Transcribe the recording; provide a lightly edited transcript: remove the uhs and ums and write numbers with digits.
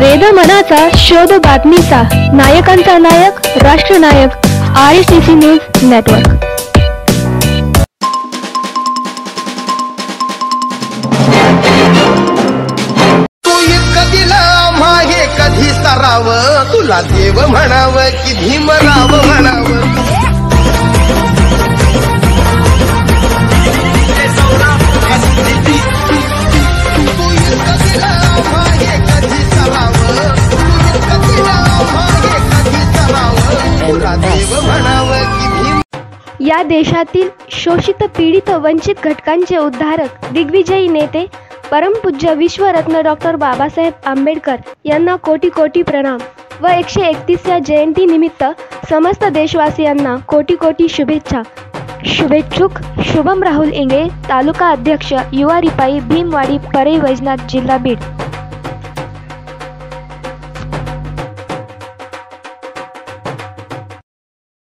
वेद मनाचा शोध बातमीचा, नायकांचा नायक राष्ट्रनायक, RSTC न्यूज नेटवर्क। कधी सराव तुला देव म्हणाव की भीमराव म्हणाव। या देशातील शोषित पीडित वंचित घटकांचे उद्धारक दिग्विजयी नेते परमपूज्य विश्वरत्न डॉक्टर बाबासाहेब आंबेडकर यांना कोटी कोटी प्रणाम व 131व्या जयंती निमित्त समस्त देशवासियांना कोटी कोटी शुभेच्छा। शुभेच्छुक शुभम राहुल इंगे, तालुका अध्यक्ष युवा रिपाई, भीमवाडी, परई वैजनाथ, जिल्हा बीड।